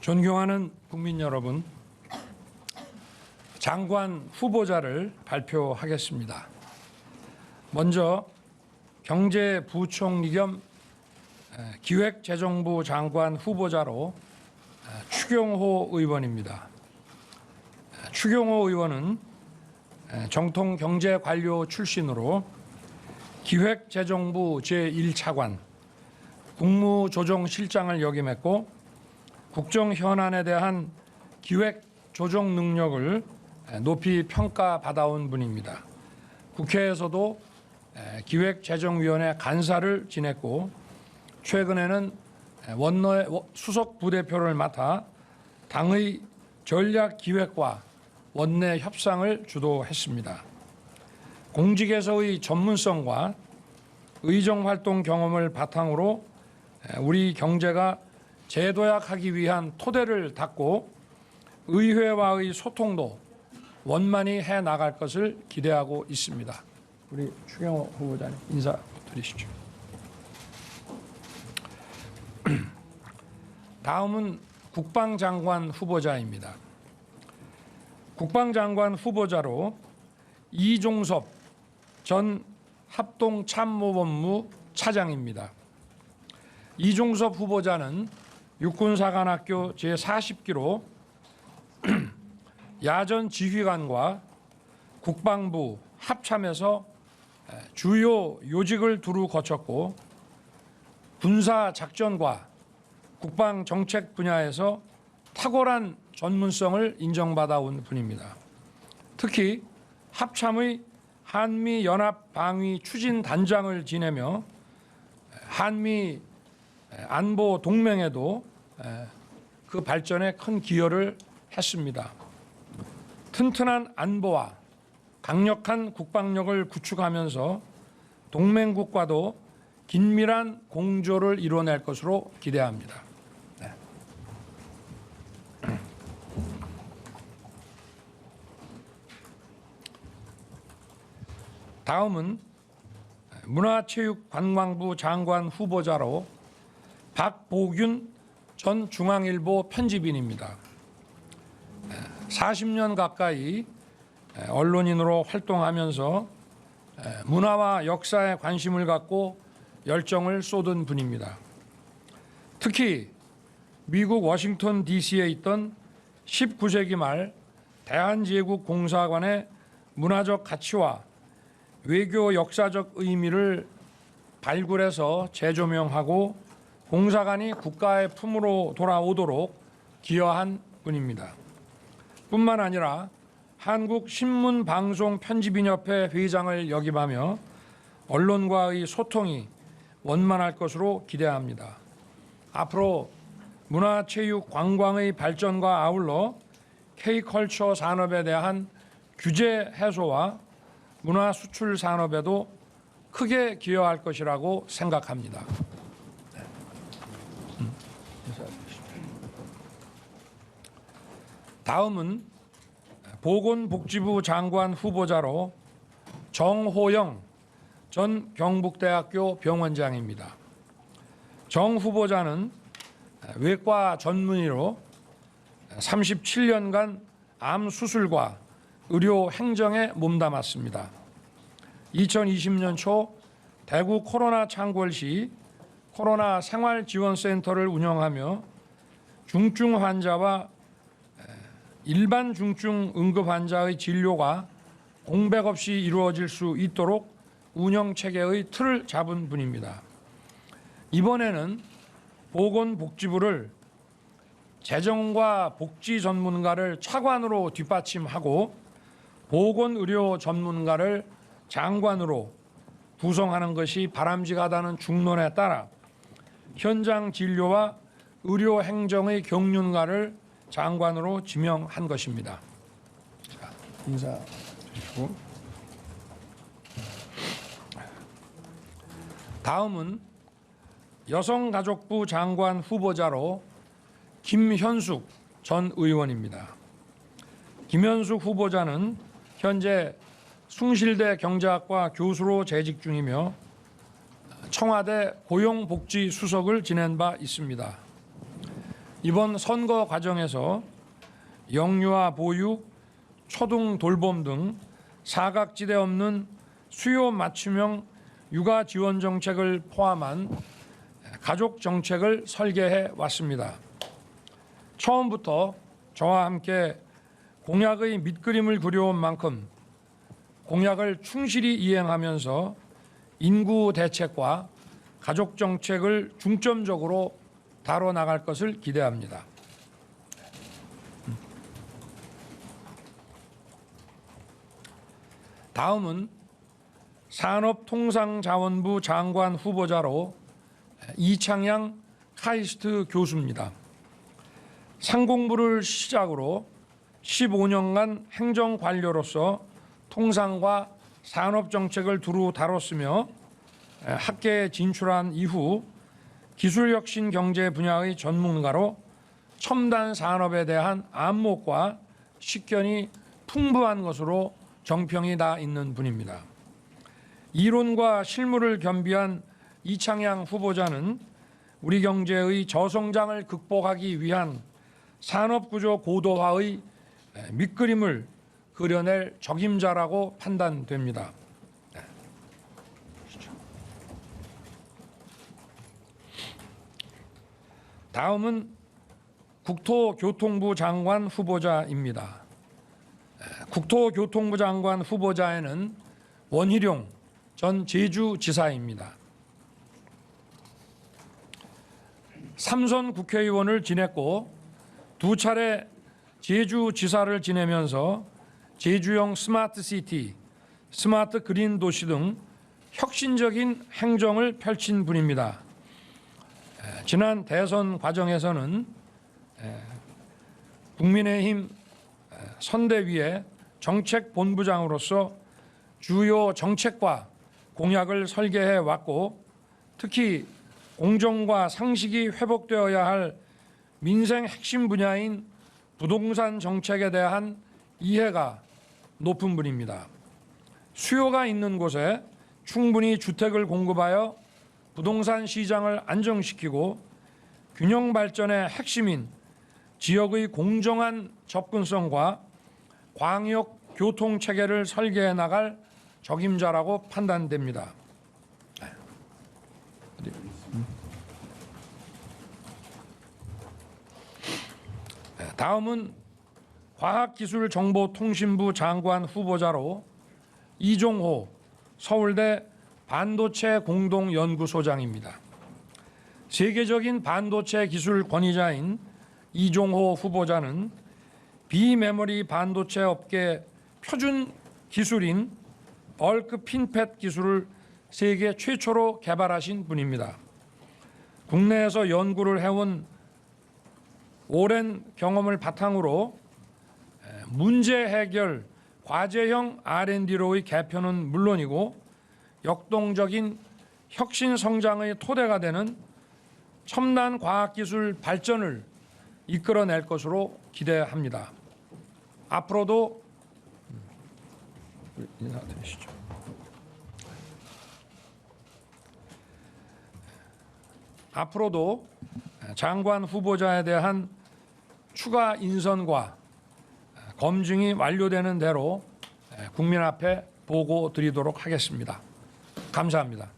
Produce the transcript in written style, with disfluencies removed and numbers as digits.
존경하는 국민 여러분, 장관 후보자를 발표하겠습니다. 먼저 경제부총리 겸 기획재정부 장관 후보자로 추경호 의원입니다. 추경호 의원은 정통 경제관료 출신으로 기획재정부 제1차관, 국무조정실장을 역임했고 국정 현안에 대한 기획 조정 능력을 높이 평가받아온 분입니다. 국회에서도 기획재정위원회 간사를 지냈고 최근에는 원내 수석 부대표를 맡아 당의 전략기획과 원내 협상을 주도했습니다. 공직에서의 전문성과 의정활동 경험을 바탕으로 우리 경제가 재도약하기 위한 토대를 닦고 의회와의 소통도 원만히 해나갈 것을 기대하고 있습니다. 우리 추경호 후보자님 인사 드리시죠. 다음은 국방장관 후보자입니다. 국방장관 후보자로 이종섭 전 합동참모본부 차장입니다. 이종섭 후보자는 육군사관학교 제40기로 야전 지휘관과 국방부 합참에서 주요 요직을 두루 거쳤고 군사작전과 국방정책 분야에서 탁월한 전문성을 인정받아 온 분입니다. 특히 합참의 한미연합방위 추진단장을 지내며 한미 안보 동맹에도 그 발전에 큰 기여를 했습니다. 튼튼한 안보와 강력한 국방력을 구축하면서 동맹국과도 긴밀한 공조를 이뤄낼 것으로 기대합니다. 다음은 문화체육관광부 장관 후보자로 박보균 전 중앙일보 편집인입니다. 40년 가까이 언론인으로 활동하면서 문화와 역사에 관심을 갖고 열정을 쏟은 분입니다. 특히 미국 워싱턴 DC에 있던 19세기 말 대한제국공사관의 문화적 가치와 외교 역사적 의미를 발굴해서 재조명하고 공사관이 국가의 품으로 돌아오도록 기여한 분입니다. 뿐만 아니라 한국신문방송편집인협회 회장을 역임하며 언론과의 소통이 원만할 것으로 기대합니다. 앞으로 문화체육관광의 발전과 아울러 K컬처 산업에 대한 규제 해소와 문화 수출 산업에도 크게 기여할 것이라고 생각합니다. 다음은 보건복지부 장관 후보자로 정호영 전 경북대학교 병원장입니다. 정 후보자는 외과 전문의로 37년간 암 수술과 의료 행정에 몸담았습니다. 2020년 초 대구 코로나 창궐 시 코로나 생활지원센터를 운영하며 중증 환자와 일반 중증 응급 환자의 진료가 공백 없이 이루어질 수 있도록 운영 체계의 틀을 잡은 분입니다. 이번에는 보건복지부를 재정과 복지 전문가를 차관으로 뒷받침하고 보건의료 전문가를 장관으로 구성하는 것이 바람직하다는 중론에 따라 현장 진료와 의료 행정의 경륜가를 장관으로 지명한 것입니다. 자, 인사 주시고. 다음은 여성가족부 장관 후보자로 김현숙 전 의원입니다. 김현숙 후보자는 현재 숭실대 경제학과 교수로 재직 중이며 청와대 고용복지수석을 지낸 바 있습니다. 이번 선거 과정에서 영유아 보육, 초등 돌봄 등 사각지대 없는 수요 맞춤형 육아 지원 정책을 포함한 가족 정책을 설계해 왔습니다. 처음부터 저와 함께 공약의 밑그림을 그려온 만큼 공약을 충실히 이행하면서 인구 대책과 가족 정책을 중점적으로 다뤄 나갈 것을 기대합니다. 다음은 산업통상자원부 장관 후보자로 이창양 카이스트 교수입니다. 상공부를 시작으로 15년간 행정관료로서 통상과 산업정책을 두루 다뤘으며 학계에 진출한 이후 기술혁신 경제 분야의 전문가로 첨단 산업에 대한 안목과 식견이 풍부한 것으로 정평이 나 있는 분입니다. 이론과 실무를 겸비한 이창양 후보자는 우리 경제의 저성장을 극복하기 위한 산업구조 고도화의 밑그림을 그려낼 적임자라고 판단됩니다. 다음은 국토교통부 장관 후보자입니다. 국토교통부 장관 후보자에는 원희룡 전 제주지사입니다. 3선 국회의원을 지냈고 2차례 제주지사를 지내면서 제주형 스마트시티, 스마트 그린 도시 등 혁신적인 행정을 펼친 분입니다. 지난 대선 과정에서는 국민의힘 선대위의 정책본부장으로서 주요 정책과 공약을 설계해 왔고, 특히 공정과 상식이 회복되어야 할 민생 핵심 분야인 부동산 정책에 대한 이해가 높은 분입니다. 수요가 있는 곳에 충분히 주택을 공급하여 부동산 시장을 안정시키고 균형 발전의 핵심인 지역의 공정한 접근성과 광역 교통 체계를 설계해 나갈 적임자라고 판단됩니다. 다음은 과학기술정보통신부 장관 후보자로 이종호 서울대 반도체 공동연구소장입니다. 세계적인 반도체 기술 권위자인 이종호 후보자는 비메모리 반도체 업계 표준 기술인 벌크 핀팻 기술을 세계 최초로 개발하신 분입니다. 국내에서 연구를 해온 오랜 경험을 바탕으로 문제 해결, 과제형 R&D로의 개편은 물론이고 역동적인 혁신 성장의 토대가 되는 첨단 과학기술 발전을 이끌어낼 것으로 기대합니다. 앞으로도 인사드리시죠. 앞으로도 장관 후보자에 대한 추가 인선과 검증이 완료되는 대로 국민 앞에 보고 드리도록 하겠습니다. 감사합니다.